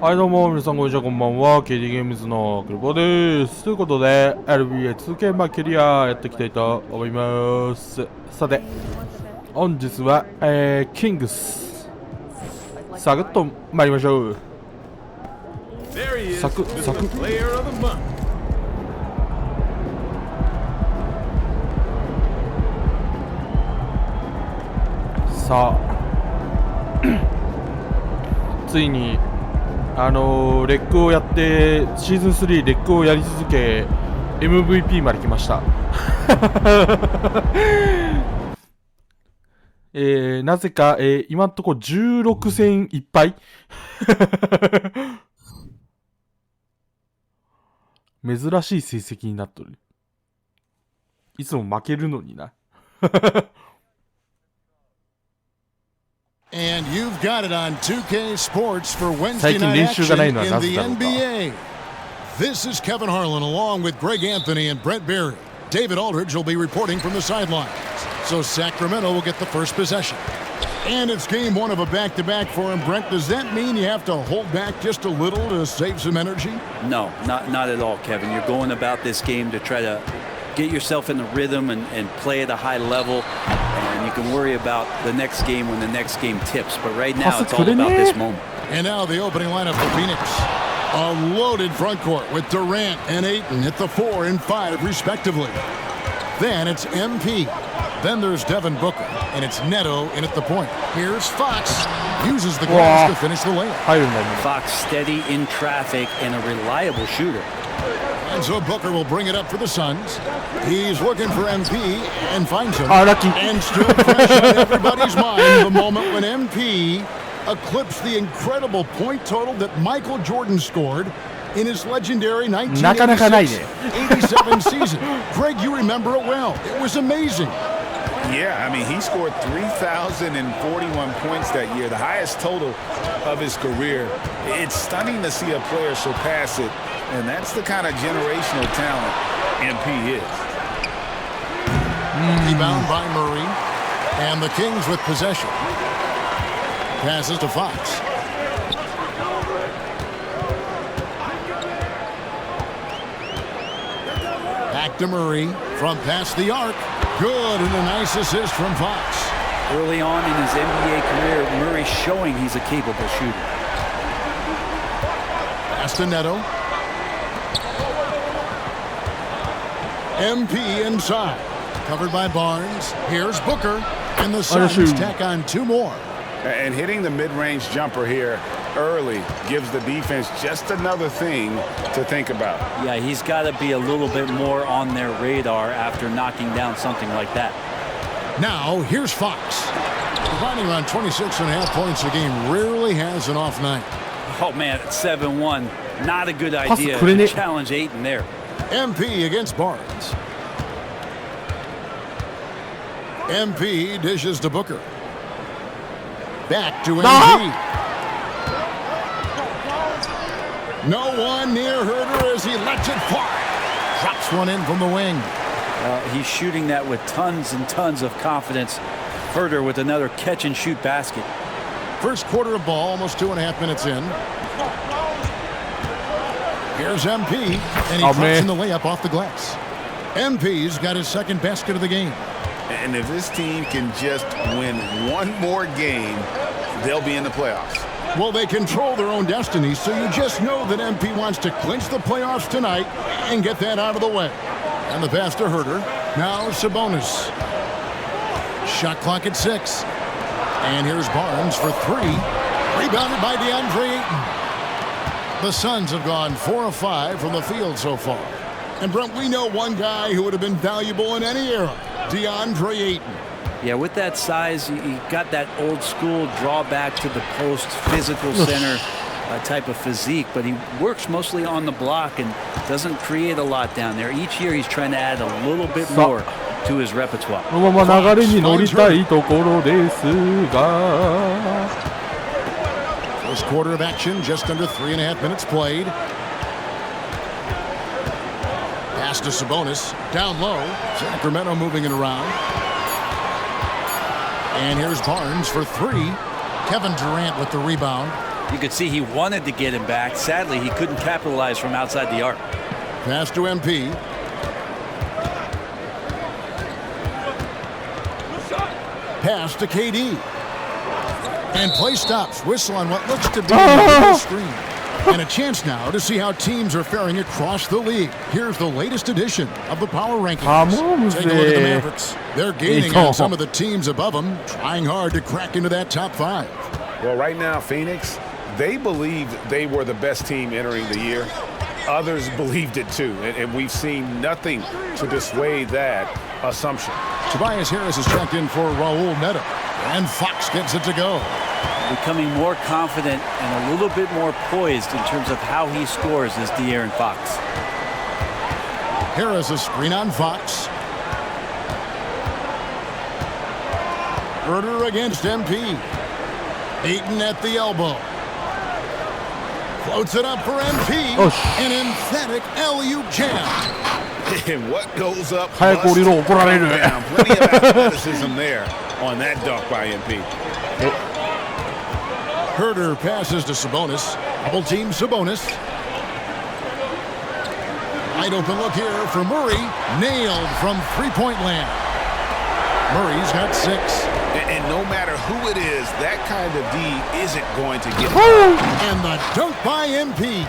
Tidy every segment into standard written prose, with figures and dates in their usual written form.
はいどうも皆さんこんにちはこんばんは KD ゲームズのクリボーです。ということで NBA2K マイキャリアやっていきたいと思います。さて本日は、キングスサクッと参りましょう。サクサクさあついにレックをやってシーズン3レックをやり続け MVP まで来ましたなぜか、今んとこ16戦いっぱい珍しい成績になっとる。いつも負けるのになAnd you've got it on 2K Sports for Wednesday night action in the NBA. This is Kevin Harlan along with Greg Anthony and Brent Berry. David Aldridge will be reporting from the sidelines. So Sacramento will get the first possession. And it's game one of a back-to-back for him. Brent, does that mean you have to hold back just a little to save some energy? No, not at all, Kevin. You're going about this game to try to get yourself in the rhythm and play at a high level. And you can worry about the next game when the next game tips. But right now, it's all about this moment. And now the opening lineup for Phoenix. A loaded front court with Durant and Ayton at the 4 and 5, respectively. Then it's MP. Then there's Devin Booker. And it's Neto in at the point. Here's Fox. Uses the glass to finish the layup. Fox steady in traffic and a reliable shooter. And so Booker will bring it up for the Suns. He's looking for MP and finds him. And still fresh on everybody's mind the moment when MP eclipsed the incredible point total that Michael Jordan scored in his legendary 1986-87 season. Greg, you remember it well. It was amazing. Yeah, I mean, he scored 3,041 points that year, the highest total of his career. It's stunning to see a player surpass it, and that's the kind of generational talent MP is. Rebound by Murray, and the Kings with possession. Passes to Fox. Back to Murray from past the arc. Good, and a nice assist from Fox. Early on in his NBA career, Murray showing he's a capable shooter. Pass to Neto. MP inside. Covered by Barnes. Here's Booker. And the Suns tack on two more. And hitting the mid-range jumper here early gives the defense just another thing to think about. Yeah, he's got to be a little bit more on their radar after knocking down something like that. Now, here's Fox. Providing around 26.5 points a game, rarely has an off night. Oh, man, at 7-1, not a good idea to challenge Ayton there. MP against Barnes. MP dishes to Booker. Back to MP. No one near Herder as he lets it fly. Drops one in from the wing. He's shooting that with tons and tons of confidence. Herder with another catch-and-shoot basket. First quarter of ball, almost 2.5 minutes in. Here's MP, and he drops in the layup off the glass. MP's got his second basket of the game. And if this team can just win one more game, they'll be in the playoffs. Well, they control their own destiny, so you just know that MP wants to clinch the playoffs tonight and get that out of the way. And the pass to Herder. Now Sabonis. Shot clock at 6. And here's Barnes for 3. Rebounded by DeAndre Ayton. The Suns have gone 4 of 5 from the field so far. And Brent, we know one guy who would have been valuable in any era. DeAndre Ayton. Yeah, with that size, you got that old school drawback to the post, physical center type of physique, but he works mostly on the block and doesn't create a lot down there. Each year he's trying to add a little bit more to his repertoire. First quarter of action, just under 3.5 minutes played. Pass to Sabonis, down low. Sacramento moving it around. And here's Barnes for 3. Kevin Durant with the rebound. You could see he wanted to get him back. Sadly, he couldn't capitalize from outside the arc. Pass to MP. Pass to KD. And play stops. Whistle on what looks to be a screen. And a chance now to see how teams are faring across the league. Here's the latest edition of the power rankings. Take a look at the Mavericks. They're gaining on some of the teams above them, trying hard to crack into that top 5. Well, right now, Phoenix, they believed they were the best team entering the year. Others believed it too, and we've seen nothing to dissuade that assumption. Tobias Harris is checked in for Raul Neto, and Fox gets it to go. Becoming more confident and a little bit more poised in terms of how he scores is De'Aaron Fox. Harris a screen on Fox. Herder against MP. Eaton at the elbow. Floats it up for MP. An emphatic alley-oop jam. And what goes up? Plenty of athleticism there on that dunk by MP. Herder passes to Sabonis. Double team Sabonis. Wide open look here for Murray. Nailed from three-point land. Murray's got 6. And no matter who it is, that kind of D isn't going to get And the dunk by MP.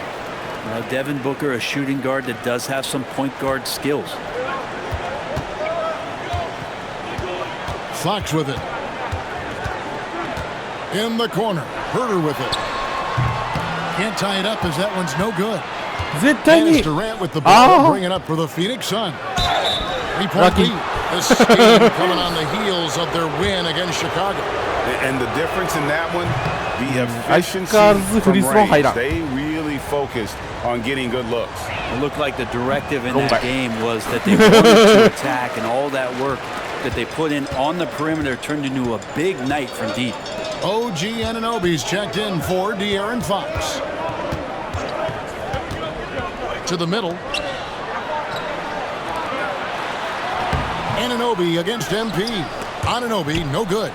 Devin Booker, a shooting guard that does have some point guard skills. Fox with it. In the corner. Herder with it. Can't tie it up as that one's no good. And it's Durant with the ball. Bring it up for the Phoenix Sun. 3-point lead. This game coming on the heels of their win against Chicago. And the difference in that one, the efficiency from range. They really focused on getting good looks. It looked like the directive in that game was that they wanted to attack, and all that work that they put in on the perimeter turned into a big night from deep. OG Anunoby's checked in for De'Aaron Fox. To the middle. Anunoby against MP. Anunoby, no good.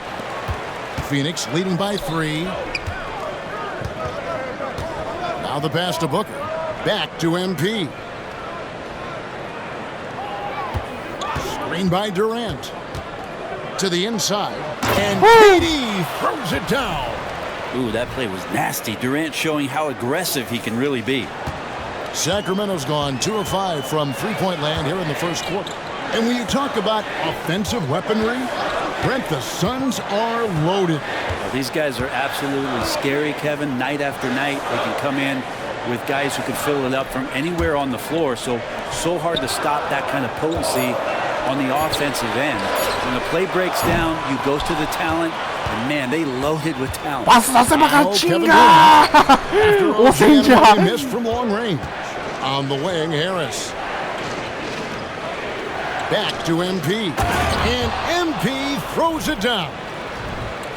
Phoenix leading by 3. Now the pass to Booker. Back to MP. Screen by Durant. To the inside. And KD throws it down. Ooh, that play was nasty. Durant showing how aggressive he can really be. Sacramento's gone 2 of 5 from three-point land here in the first quarter. And when you talk about offensive weaponry, Brent, the Suns are loaded. Well, these guys are absolutely scary, Kevin. Night after night, they can come in with guys who can fill it up from anywhere on the floor. So hard to stop that kind of potency on the offensive end. When the play breaks down, you go to the talent, and man, they loaded with talent. Kevin Durant missed from long range. On the wing, Harris. Back to MP. And MP throws it down.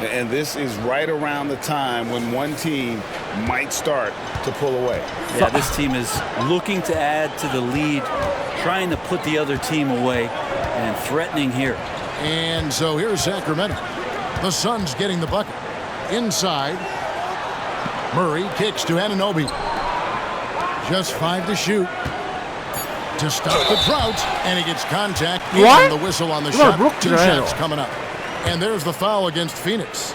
And this is right around the time when one team might start to pull away. Yeah, this team is looking to add to the lead, trying to put the other team away, and threatening here. And so here's Sacramento. The Suns getting the bucket. Inside. Murray kicks to Anunoby. Just 5 to shoot. To stop the drought, and he gets contact. And the whistle on the shot. 2 shots coming up. And there's the foul against Phoenix.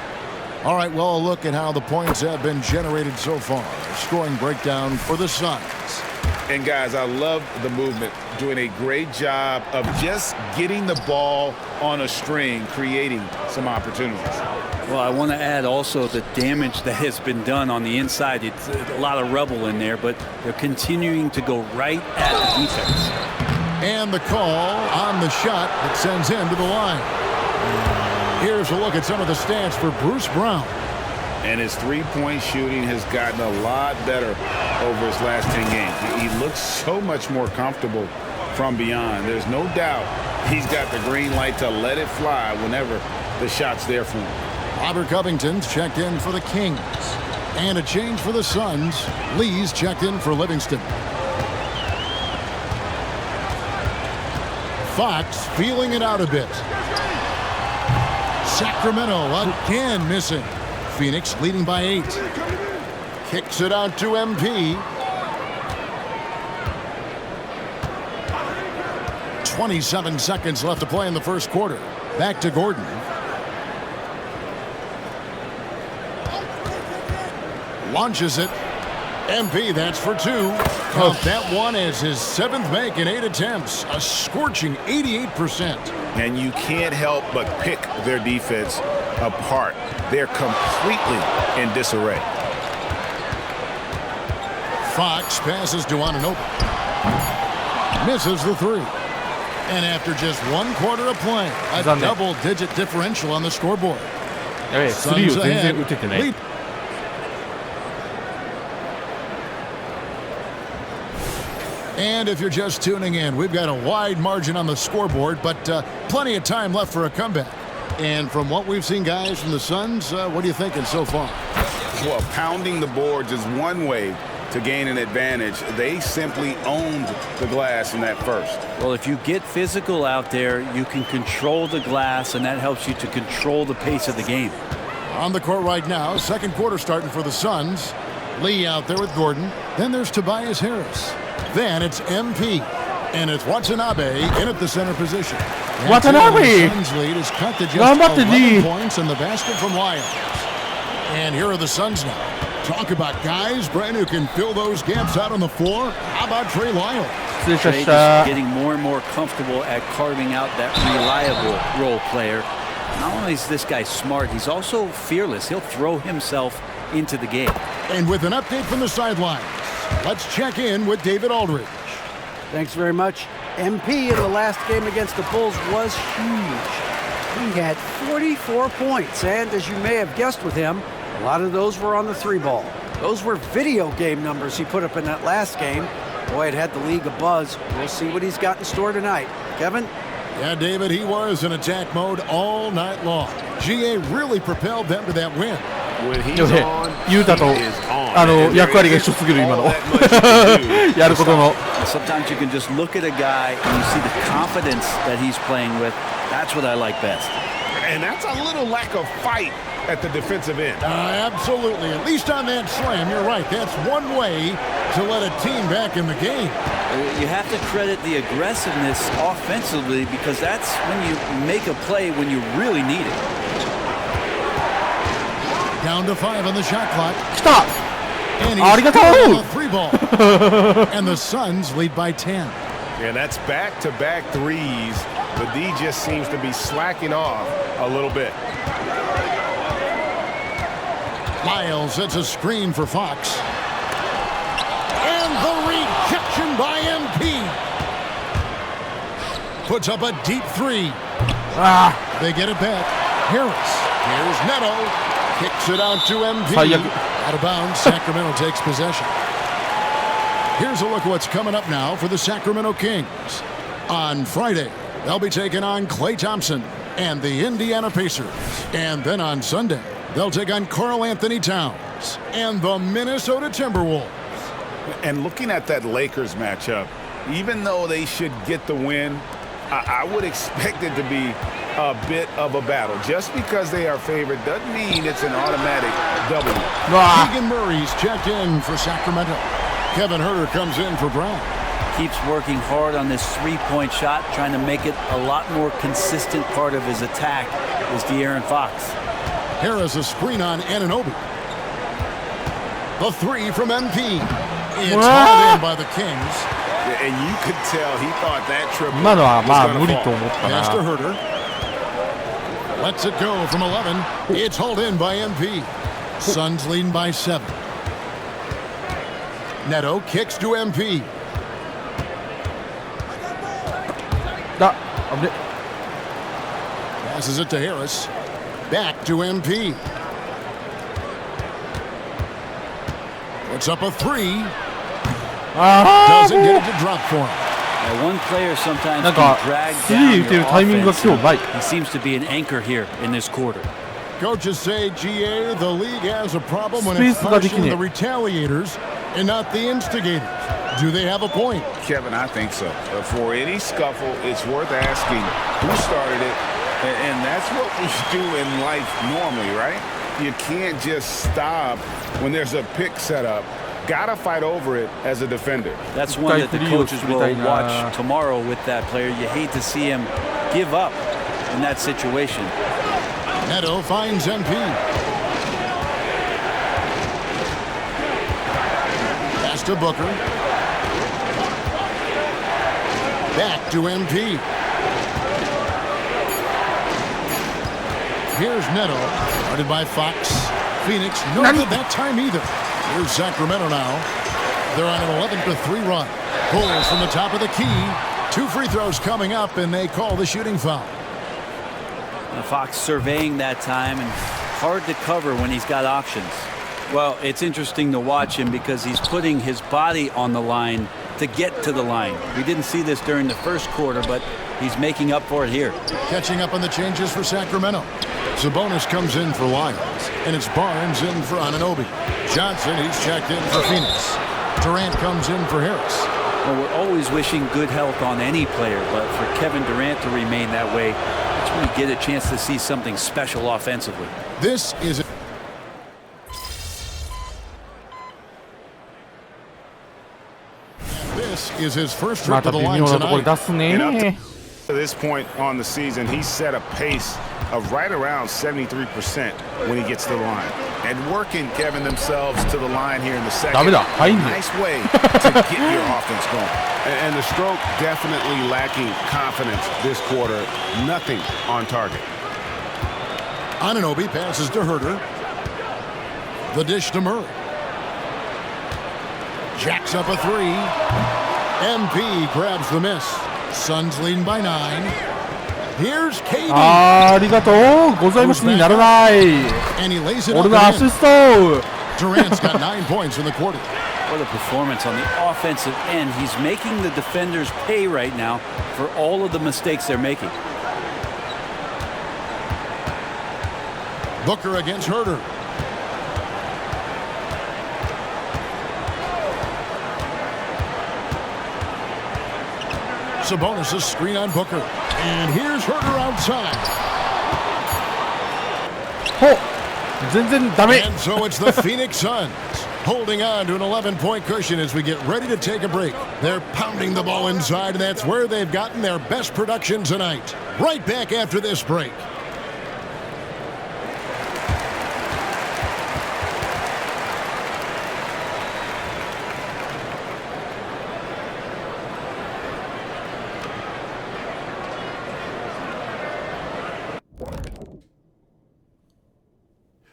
All right, well, a look at how the points have been generated so far. Scoring breakdown for the Suns. And guys, I love the movement, doing a great job of just getting the ball on a string, creating some opportunities. Well, I want to add also the damage that has been done on the inside. It's a lot of rubble in there, but they're continuing to go right at the defense. And the call on the shot that sends him to the line. Here's a look at some of the stats for Bruce Brown. And his three-point shooting has gotten a lot better over his last 10 games. He looks so much more comfortable from beyond. There's no doubt he's got the green light to let it fly whenever the shot's there for him. Robert Covington's checked in for the Kings. And a change for the Suns. Lee's checked in for Livingston. Fox feeling it out a bit. Sacramento again missing. Phoenix leading by 8. Kicks it out to MP. 27 seconds left to play in the first quarter. Back to Gordon. Launches it. MP, that's for two. Count that one as his 7th make in 8 attempts. A scorching 88%. And you can't help but pick their defense apart. They're completely in disarray. Fox passes to Ananobi. Misses the three. And after just 1 quarter of play, a double-digit differential on the scoreboard. Suns ahead. Lead. And if you're just tuning in, we've got a wide margin on the scoreboard, but plenty of time left for a comeback. And from what we've seen, guys, from the Suns, what are you thinking so far? Well, pounding the boards is one way to gain an advantage. They simply owned the glass in that first. Well, if you get physical out there, you can control the glass, and that helps you to control the pace of the game. On the court right now, second quarter starting for the Suns. Lee out there with Gordon. Then there's Tobias Harris. Then it's MP. And it's Watanabe in at the center position. Watanabe! The Suns lead is cut to just 11 points in the basket from Lyles. And here are the Suns now. Talk about guys, Brent, who can fill those gaps out on the floor. How about Trey Lyles? Trey is getting more and more comfortable at carving out that reliable role player. Not only is this guy smart, he's also fearless. He'll throw himself into the game. And with an update from the sidelines, let's check in with David Aldridge. Thanks very much. MP in the last game against the Bulls was huge. He had 44 points, and as you may have guessed with him, a lot of those were on the 3-ball. Those were video game numbers he put up in that last game. Boy, it had the league abuzz. We'll see what he's got in store tonight. Kevin? Yeah, David, he was in attack mode all night long. GA really propelled them to that win. When he's on, he is on. 役割が一緒すぎる今のやることの Sometimes you can just look at a guy and you see the confidence that he's playing with. That's what I like best. And that's a little lack of fight at the defensive end. Absolutely. At least on that slam, you're right. That's one way to let a team back in the game. You have to credit the aggressiveness offensively because that's when you make a play when you really need it. Down to 5 on the shot clock. Stop! And he's on the 3-ball. And the Suns lead by 10. And that's back-to-back threes. The D just seems to be slacking off a little bit. Lyles sets a screen for Fox. And the rejection by MP. Puts up a deep three. They get it back. Harris. Here's Neto. Kicks it out to MP. Out of bounds. Sacramento takes possession. Here's a look at what's coming up now for the Sacramento Kings. On Friday, they'll be taking on Klay Thompson and the Indiana Pacers. And then on Sunday, they'll take on Karl Anthony Towns and the Minnesota Timberwolves. And looking at that Lakers matchup, even though they should get the win, I would expect it to be a bit of a battle. Just because they are favored doesn't mean it's an automatic W. Keegan Murray's checked in for Sacramento. Kevin Huerter comes in for Brown. Keeps working hard on this three-point shot, trying to make it a lot more consistent part of his attack is De'Aaron Fox. Harris a screen on Anunoby. The three from MP. It's hauled in by the Kings. And you could tell he thought that triple was going to fall. Pass to Huerter. Lets it go from 11. It's hauled in by MP. Suns leading by 7. Neto kicks to MP. Passes it to Harris. Back to MP. Puts up a three. Doesn't get it to drop for him. One player sometimes can drag down your offense. He seems to be an anchor here in this quarter. Coaches say, GA, the league has a problem when it's punishing the retaliators and not the instigators. Do they have a point? Kevin, I think so. For any scuffle, it's worth asking who started it, and that's what we do in life normally, right? You can't just stop when there's a pick set up. Gotta fight over it as a defender. That's one that the coaches will watch tomorrow with that player. You hate to see him give up in that situation. Neto finds MP. Pass to Booker. Back to MP. Here's Neto, guarded by Fox. Phoenix, no good that time either. Here's Sacramento now. They're on an 11-3 run. Pulls from the top of the key. 2 free throws coming up, and they call the shooting foul. Fox surveying that time, and hard to cover when he's got options. Well, it's interesting to watch him because he's putting his body on the line to get to the line. We didn't see this during the first quarter, but he's making up for it here. Catching up on the changes for Sacramento. Sabonis comes in for Lyons, and it's Barnes in for Anunoby. Johnson, he's checked in for Phoenix. Durant comes in for Harris. Well, we're always wishing good health on any player, but for Kevin Durant to remain that way, that's when we get a chance to see something special offensively. This is his first trip to the line tonight. At this point on the season, he's set a pace of right around 73% when he gets to the line. And working, Kevin, themselves to the line here in the second. Nice way to get your offense going. And the stroke definitely lacking confidence this quarter. Nothing on target. Anunoby passes to Herter. The dish to Murray. Jacks up a 3. MP grabs the miss. Suns leading by 9. Here's KD. ありがとうございますにならない。 And he lays it 俺 up のアシ and in. スト。 Durant's got 9 points in the quarter. What a performance on the offensive end. He's making the defenders pay right now for all of the mistakes they're making. Booker against Herter. Sabonis' screen on Booker. And here's Herter outside. ほ全然ダメ。 And so it's the Phoenix Suns holding on to an 11-point cushion as we get ready to take a break. They're pounding the ball inside, and that's where they've gotten their best production tonight. Right back after this break.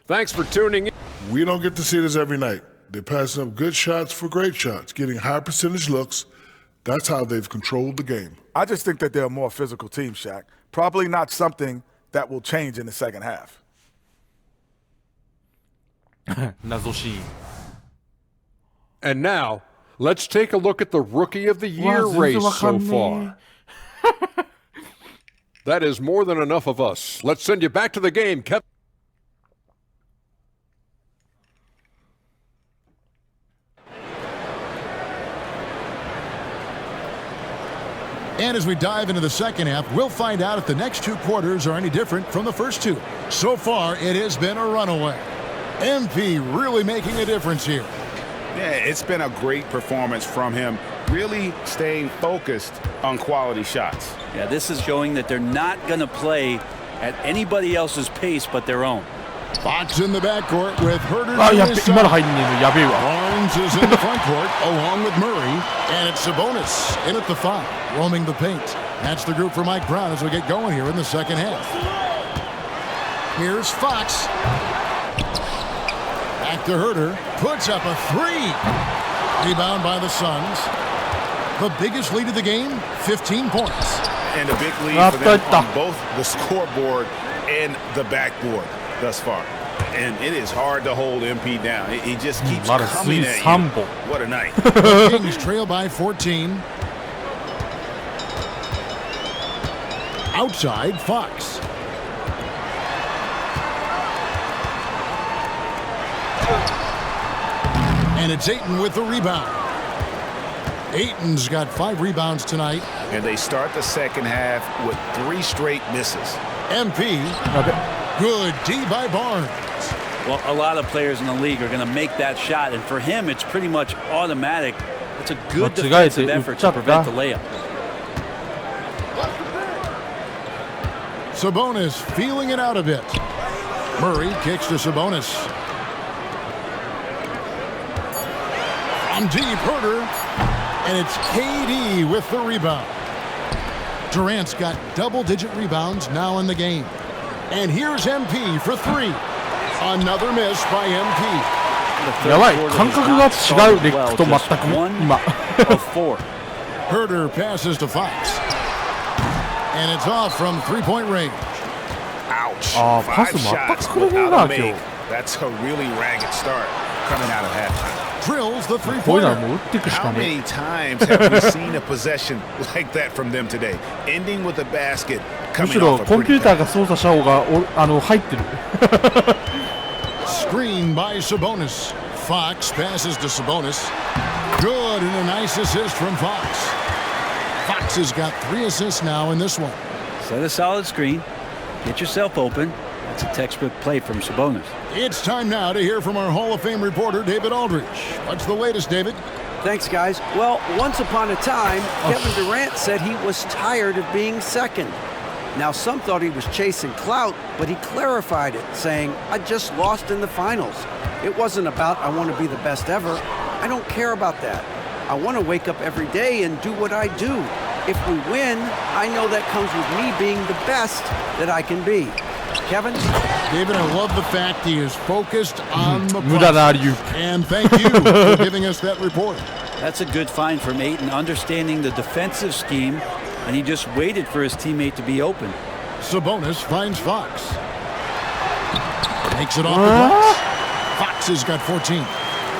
Thanks for tuning in. We don't get to see this every night. They're passing up good shots for great shots, getting high percentage looks. That's how they've controlled the game. I just think that they're a more physical team, Shaq. Probably not something that will change in the second half. 謎シーン。 And now, let's take a look at the Rookie of the Year race so far. That is more than enough of us. Let's send you back to the game, Kevin. And as we dive into the second half, we'll find out if the next 2 quarters are any different from the first 2. So far, it has been a runaway. MP really making a difference here. Yeah, it's been a great performance from him, really staying focused on quality shots. Yeah, this is showing that they're not going to play at anybody else's pace but their own. Fox in the backcourt with Herter あ、 to やべ、 his 今の side. 入んねえのやべえわ。 Barnes is in the front court along with Murray. And it's Sabonis in at the 5, roaming the paint. That's the group for Mike Brown as we get going here in the second half. Here's Fox. Back to Herter. Puts up a 3. Rebound by the Suns. The biggest lead of the game, 15 points. And a big lead for them on both the scoreboard and the backboard thus far. And it is hard to hold MP down. He just keeps coming at you. What a night. The Kings trail by 14. Outside, Fox. And it's Ayton with the rebound. Ayton's got 5 rebounds tonight. And they start the second half with 3 straight misses. MP. Good D by Barnes. Well, a lot of players in the league are going to make that shot, and for him, it's pretty much automatic. It's a good defensive effort to prevent the layup. Sabonis feeling it out a bit. Murray kicks to Sabonis. From deep, Herter, and it's KD with the rebound. Durant's got double-digit rebounds now in the game. And here's MP for three. Another miss by MP. やばい、感覚が違う、レックと全く今。Herter passes to Fox. And it's off from three-point range. Ouch. ああ、パス 5 全 shots くくれねえ without な、 a 今日。 make. That's a really ragged start coming out of halftime. Drills the こういうのは three-pointer. もう打っていくし How かね many times have we seen a possession like that from them today? Ending with a basket むし coming ろ off a コンピュ pretty ーターが操作した方が入ってる。 Screen by Sabonis. Fox passes to Sabonis. Good, and a nice assist from Fox. Fox has got 3 assists now in this one. Set a solid screen. Get yourself open. That's a textbook play from Sabonis. It's time now to hear from our Hall of Fame reporter, David Aldridge. What's the latest, David? Thanks, guys. Well, once upon a time, Kevin Durant said he was tired of being second. Now, some thought he was chasing clout, but he clarified it, saying, I just lost in the finals. It wasn't about I want to be the best ever. I don't care about that. I want to wake up every day and do what I do. If we win, I know that comes with me being the best that I can be. Kevin? David, I love the fact he is focused on the 無駄なアリウー process. And thank you for giving us that report. That's a good find from Ayton, understanding the defensive scheme, and he just waited for his teammate to be open. Sabonis finds Fox. Makes it off the glass. Fox has got 14.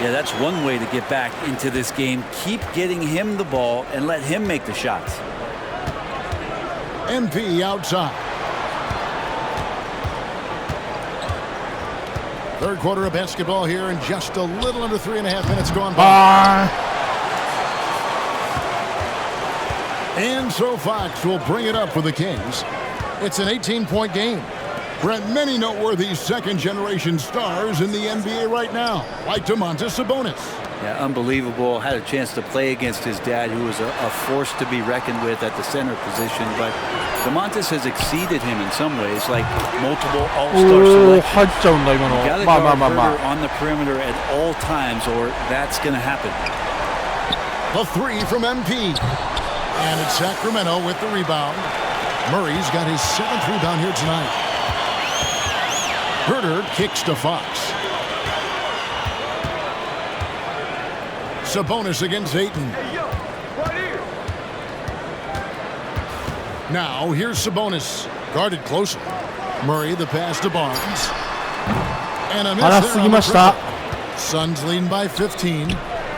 Yeah, that's one way to get back into this game. Keep getting him the ball and let him make the shots. MP outside. Third quarter of basketball here, and just a little under 3.5 minutes gone by. And so Fox will bring it up for the Kings. It's an 18-point game. Brent, many noteworthy second-generation stars in the NBA right now, like Domantas Sabonis. Yeah, unbelievable. Had a chance to play against his dad, who was a force to be reckoned with at the center position. But Domantas has exceeded him in some ways, like multiple All-Star おー、 selections. 入っちゃうんだ、今の。 You gotta まあ guard まあまあま Herter あ。 on the perimeter at all times, or that's going to happen. The three from MP. And it's Sacramento with the rebound. Murray's got his 7th rebound here tonight. Herter kicks to Fox. Sabonis against Ayton. Now here's Sabonis, guarded closely. Murray the pass to Barnes. And a miss 荒 there す on ぎ the ました triple. Suns leading by 15.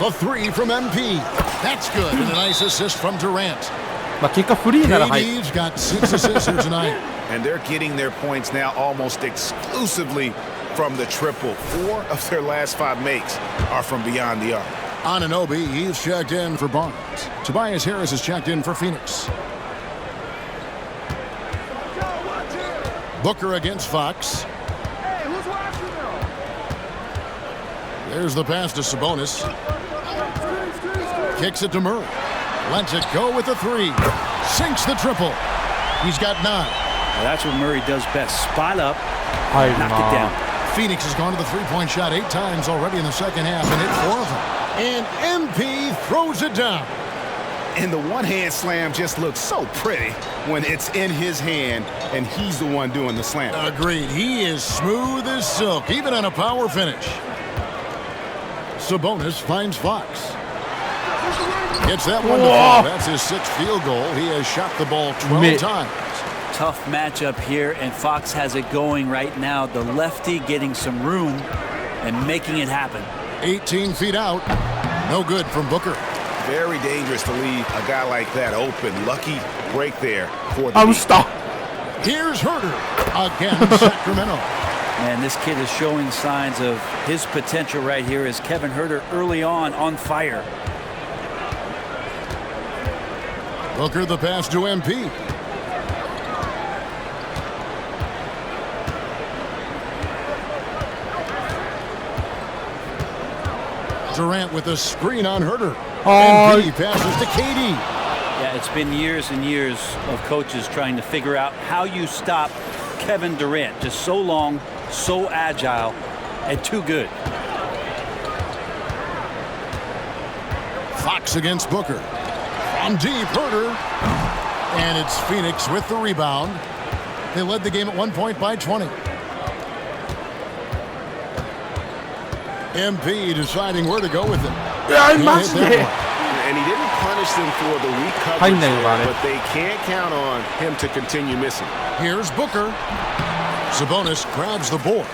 The three from MP. That's good, and a nice assist from Durant. まあ結果フリーなら入る。 KD's got 6 assists here tonight. And they're getting their points now almost exclusively from the triple. 4 of their last 5 makes are from beyond the arc. Anunoby, he's checked in for Barnes. Tobias Harris is checked in for Phoenix. Booker against Fox. There's the pass to Sabonis. Kicks it to Murray. Lets it go with the 3. Sinks the triple. He's got 9. Now, that's what Murray does best. Spot up, 入る knock な it down. Phoenix has gone to the three-point shot 8 times already in the second half and hit 4 of them. And MP throws it down. And the one-hand slam just looks so pretty when it's in his hand and he's the one doing the slam. Agreed. He is smooth as silk, even on a power finish. Sabonis finds Fox. Gets that one to fall. That's his 6th field goal. He has shot the ball 12 times. Tough matchup here, and Fox has it going right now. The lefty getting some room and making it happen. 18 feet out. No good from Booker. Very dangerous to leave a guy like that open. Lucky break there for the あ、打った。 Here's Herter against Sacramento. Man, this kid is showing signs of his potential right here as Kevin Herter early on fire. Booker the pass to MP. Durant with a screen on Herter. Oh. MP passes to KD. Yeah, it's been years and years of coaches trying to figure out how you stop Kevin Durant. Just so long, so agile, and too good. Fox against Booker. From deep, Herter. And it's Phoenix with the rebound. They led the game at 1 point by 20. MP deciding where to go with it. And he didn't punish them for the weak coverage there, but they can't count on him to continue missing. Here's Booker. Sabonis grabs the board.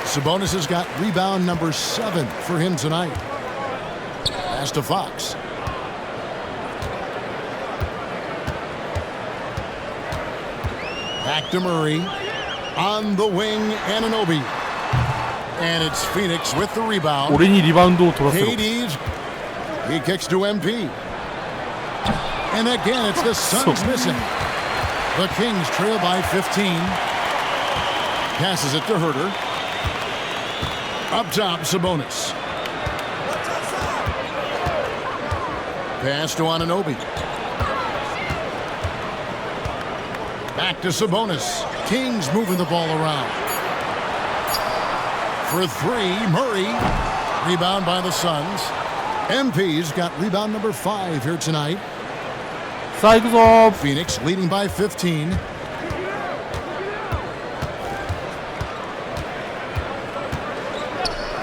Sabonis has got rebound number 7 for him tonight. Pass to Fox. Back to Murray. On the wing, Anunoby. And it's Phoenix with the rebound. KD's. He kicks to MP. And again, it's the Suns missing. The Kings trail by 15. Passes it to Herter. Up top, Sabonis. Pass to Anunoby. Back to Sabonis. Kings moving the ball around. For 3, Murray. Rebound by the Suns. MP's got rebound number 5 here tonight. Phoenix leading by 15.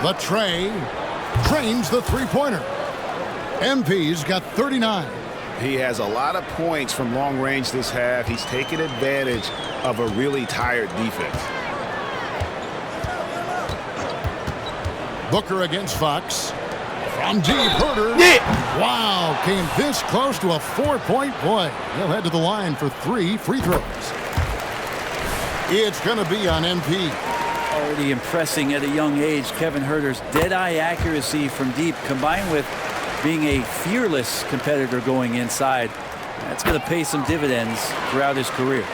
Latrey trains the three-pointer. MP's got 39. He has a lot of points from long range this half. He's taken advantage of a really tired defense. Booker against Fox. From deep, Herter. Wow, came this close to a 4-point play. He'll head to the line for 3 free throws. It's going to be on MP. Already impressing at a young age, Kevin Herter's dead-eye accuracy from deep, combined with being a fearless competitor going inside. That's going to pay some dividends throughout his career.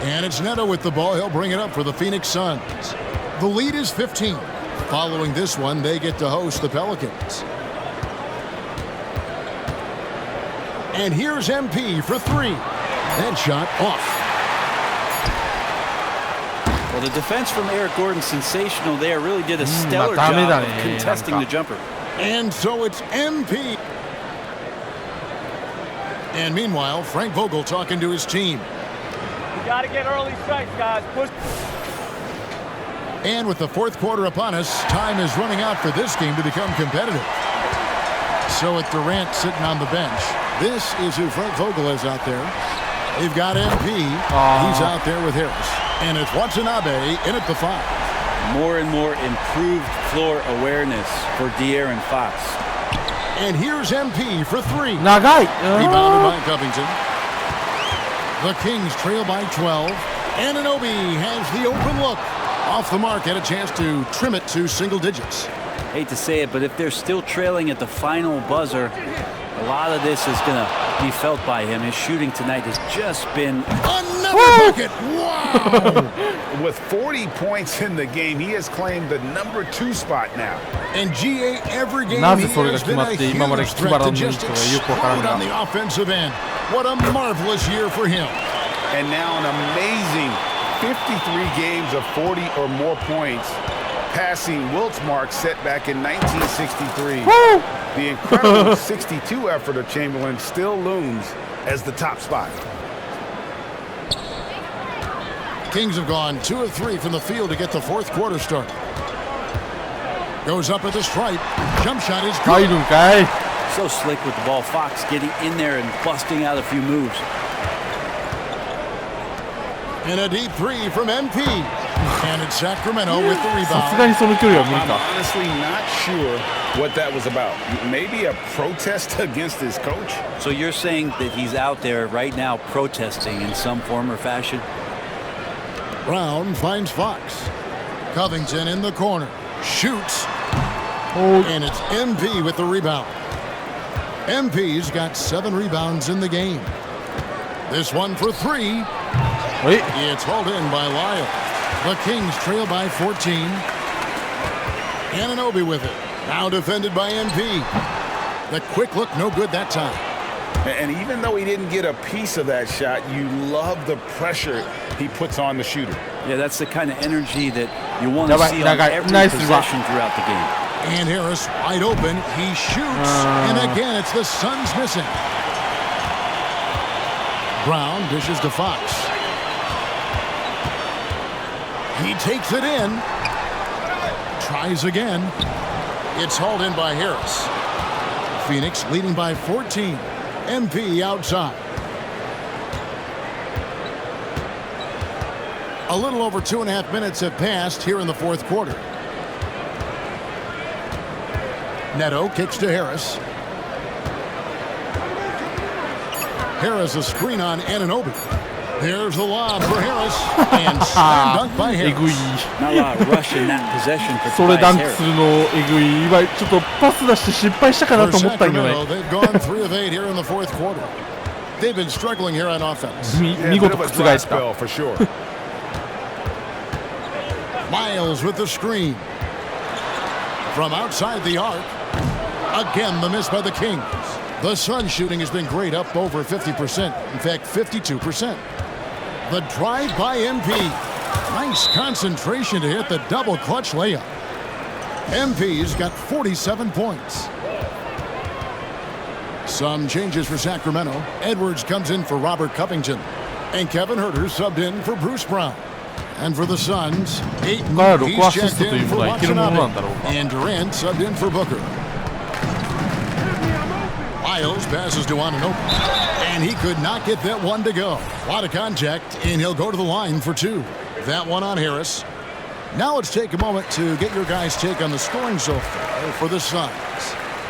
And it's Neto with the ball. He'll bring it up for the Phoenix Suns. The lead is 15. Following this one, they get to host the Pelicans. And here's MP for 3. That shot off. Well, the defense from Eric Gordon, sensational there. Really did a stellar job of contesting the jumper. And so it's MP. And meanwhile, Frank Vogel talking to his team. We got to get early strikes, guys. Push. And with the fourth quarter upon us, time is running out for this game to become competitive. So with Durant sitting on the bench, this is who Frank Vogel is out there. They've got MP. He's out there with Harris. And it's Watanabe in at the 5. More and more improved floor awareness for De'Aaron Fox. And here's MP for 3. Rebounded by Covington. The Kings trail by 12. Anunoby has the open look. Off the mark, had a chance to trim it to single digits. Hate to say it, but if they're still trailing at the final buzzer, a lot of this is going to be felt by him. His shooting tonight has just been... Another bucket! Wow! With 40 points in the game, he has claimed the number 2 spot now. And GA every game he has been a huge threat to just explode on the offensive end. What a marvelous year for him. And now an amazing 53 games of 40 or more points, passing Wilt's mark set back in 1963. The incredible 62 effort of Chamberlain still looms as the top spot. Kings have gone 2 of 3 from the field to get the fourth quarter started. Goes up at the stripe. Jump shot is good. So slick with the ball. Fox getting in there and busting out a few moves. And a deep 3 from MP. And it's Sacramento with the rebound. I'm honestly not sure what that was about. Maybe a protest against his coach? So you're saying that he's out there right now protesting in some form or fashion? Brown finds Fox. Covington in the corner. Shoots. And it's MP with the rebound. MP's got 7 rebounds in the game. This one for 3. It's hauled in by Lyle. The Kings trail by 14. Anunoby with it. Now defended by MP. The quick look, no good that time. And even though he didn't get a piece of that shot, you love the pressure he puts on the shooter. Yeah, that's the kind of energy that you want to see on every possession throughout the game. And Harris wide open. He shoots. And again, it's the Suns missing. Brown dishes to Fox. He takes it in. Tries again. It's hauled in by Harris. Phoenix leading by 14. MP outside. A little over 2.5 minutes have passed here in the fourth quarter. Neto kicks to Harris. Harris a screen on Anunoby. There's the lob for Harris. And slam dunk by Harris. Not a lot of rush in that possession for それダンク Harris. するのえぐい。今ちょっとパス出して失敗したかなと思ったんよね。 They've gone 3 of 8 here in the fourth quarter. They've been struggling here on offense. 見事覆した for sure. Miles with the screen. From outside the arc. Again, the miss by the Kings. The Suns shooting has been great, up over 50%. In fact, 52%. The drive by MP. Nice concentration to hit the double clutch layup. MP's got 47 points. Some changes for Sacramento. Edwards comes in for Robert Covington. And Kevin Huerter subbed in for Bruce Brown. And for the Suns, Ayton, he's checked in for Watanabe. And Durant subbed in for Booker. Miles passes to Anunoby. And he could not get that one to go. A lot of contact, and he'll go to the line for 2. That one on Harris. Now let's take a moment to get your guys' take on the scoring so far for the Suns.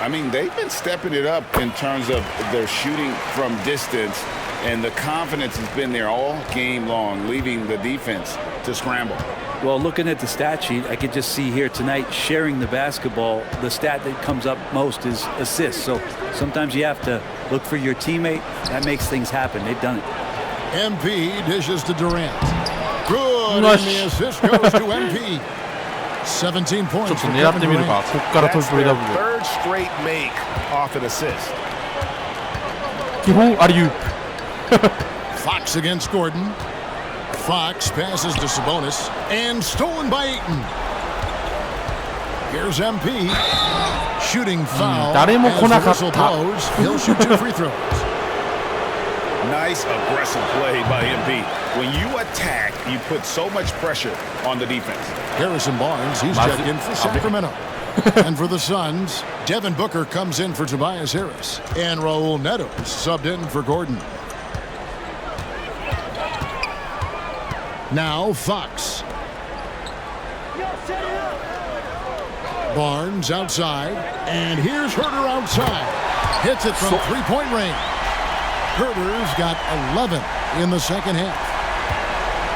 I mean, they've been stepping it up in terms of their shooting from distance, and the confidence has been there all game long, leaving the defense to scramble. Well, looking at the stat sheet, I could just see here tonight sharing the basketball. The stat that comes up most is assists. So sometimes you have to look for your teammate. That makes things happen. They've done it. MP dishes to Durant. Good, and the assist goes to MP. 17 points. ちょっと狙ってみるか。ここからトリプルダブル。 Third straight make off an assist. 基本アリウープ。 Fox against Gordon. Fox passes to Sabonis and stolen by Ayton. Here's MP. Shooting foul. 誰も来なかった。 As the whistle blows, he'll shoot 2 free throws. Nice aggressive play by MP. When you attack, you put so much pressure on the defense. Harrison Barnes, he's checked in for Sacramento. And for the Suns, Devin Booker comes in for Tobias Harris. And Raul Neto subbed in for Gordon. Now Fox. Barnes outside. And here's Huerter outside. Hits it from three-point range. Huerter's got 11 in the second half.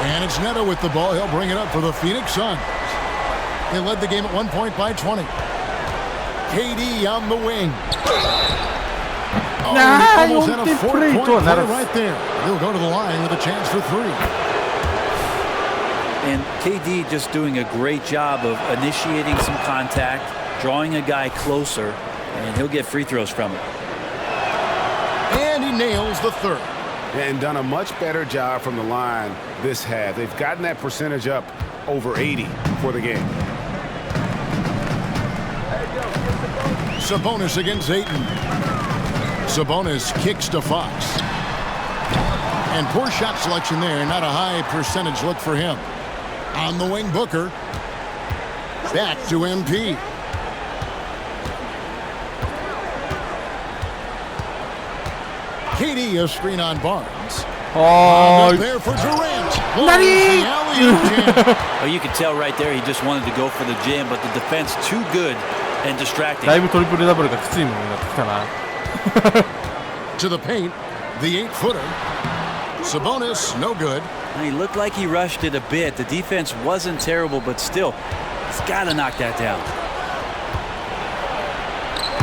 And it's Neto with the ball. He'll bring it up for the Phoenix Suns. They led the game at 1 point by 20. KD on the wing. Oh, he almost had a 4-point play right there. He'll go to the line with a chance for 3. And KD just doing a great job of initiating some contact, drawing a guy closer, and he'll get free throws from it. And he nails the third. And done a much better job from the line this half. They've gotten that percentage up over 80 for the game. Sabonis against Ayton. Sabonis kicks to Fox. And poor shot selection there. Not a high percentage look for him. On the wing, Booker. Back to MP. KD a screen on Barnes. Oh, there for Durant. Oh, you could tell right there he just wanted to go for the jam, but the defense too good and distracting. だいぶトリプルダブルがきついものになってきたな。 To the paint, the 8-footer. Sabonis, no good. He looked like he rushed it a bit. The defense wasn't terrible, but still, he's got to knock that down.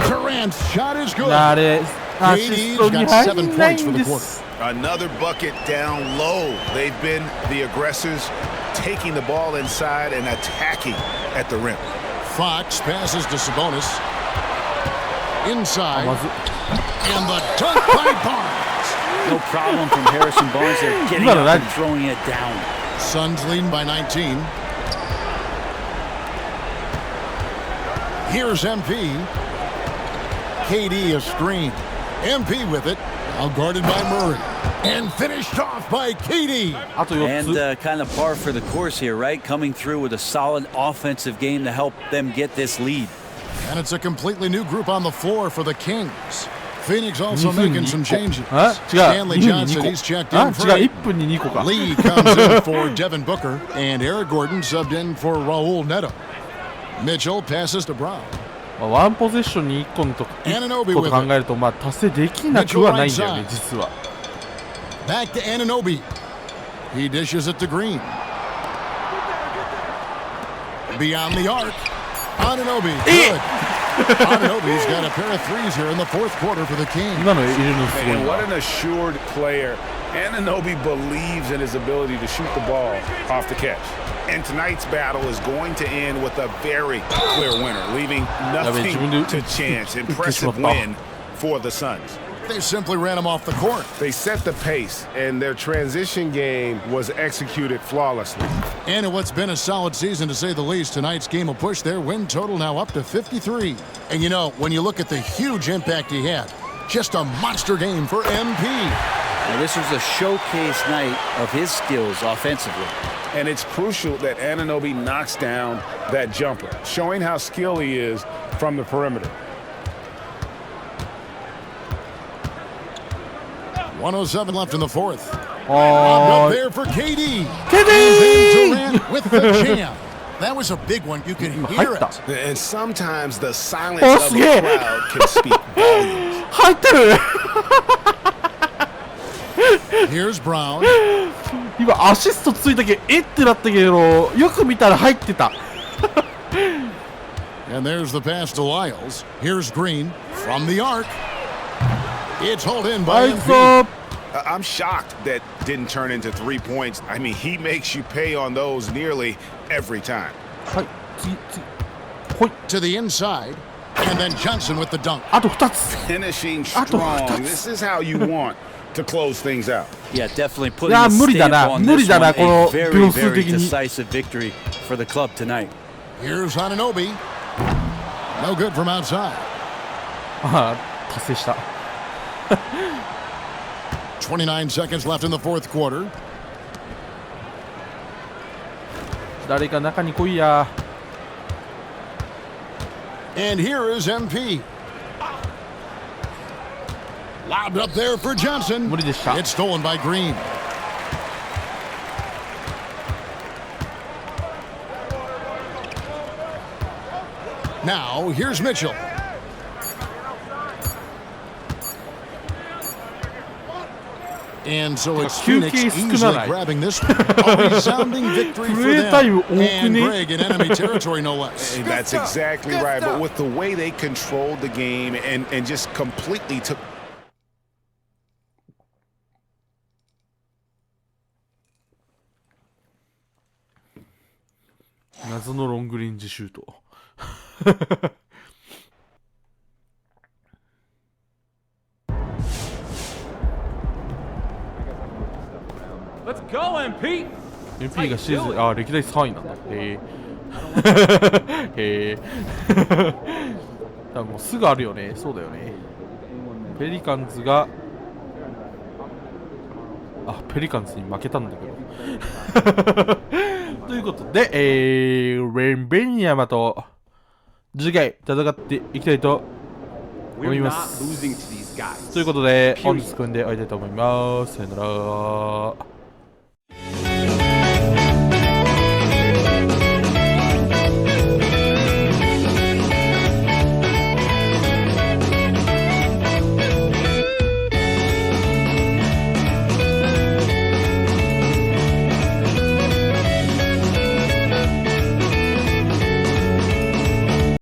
Durant's shot is good. あれ、アシストに入んないんです。 Another bucket down low. They've been the aggressors, taking the ball inside and attacking at the rim. Fox passes to Sabonis. Inside. And the dunk by Barnes. No problem from Harrison Barnes there, getting up and throwing it down. Suns leading by 19. Here's MP. KD a screen. MP with it. Now guarded by Murray. And finished off by KD. And kind of par for the course here, right? Coming through with a solid offensive game to help them get this lead. And it's a completely new group on the floor for the Kings. Phoenix also making some changes. Stanley Johnson, he's checked in for Lee comes in for Devin Booker. And Eric Gordon subbed in for Raul Neto. Mitchell passes to Brown. ワンポゼッションに1個と考えると、まあ達成できなくはないんだよね、実は。Back to Anunoby. He dishes it to Green. Beyond the arc. Anunoby. Good. Anunoby's got a pair of threes here in the fourth quarter for the Kings. And what an assured player. Anunoby believes in his ability to shoot the ball off the catch. And tonight's battle is going to end with a very clear winner, leaving nothing to chance. Impressive win for the Suns. They simply ran him off the court. They set the pace, and their transition game was executed flawlessly. And in what's been a solid season, to say the least, tonight's game will push their win total now up to 53. And you know, when you look at the huge impact he had, just a monster game for MP. Now, this was a showcase night of his skills offensively. And it's crucial that Anunoby knocks down that jumper, showing how skilled he is from the perimeter. 107 left in the fourth. Oh, up there for KD. KD! Durant with the jam. That was a big one. You can hear it. And sometimes the silence of the crowd can speak volumes. Here's Brown. 今アシストついたけど、ってなったけど、よく見たら入ってた。And there's the pass to Lyles. Here's Green from the arc. It's hauled in by MP. I'm shocked that didn't turn into 3 points. I mean, he makes you pay on those nearly every time. To the inside, and then Johnson with the dunk. Finishing strong. This is how you want to close things out. Yeah, definitely putting a stamp on this one. A very, very decisive victory for the club tonight. Here's Anunoby. No good from outside. 達成した。 29 seconds left in the fourth quarter. 誰か中に来いや。 And here is MP. Lobbed up there for Johnson. It's stolen by Green. Now, here's Mitchell. And so it's Phoenix easily grabbing this one. A resounding victory for them. And Greg in enemy territory, no less. And that's exactly right. But with the way they controlled the game and just completely took... 謎のロングレンジシュート。Let's go, MP! MP がシーズン、歴代3位なんだ。へえ。多分もうすぐあるよね。そうだよね。ペリカンズが、ペリカンズに負けたんだけど。ということで、レンベニヤマと次回戦っていきたいと思います。ということで、本日組んでおいたいと思います。さよなら。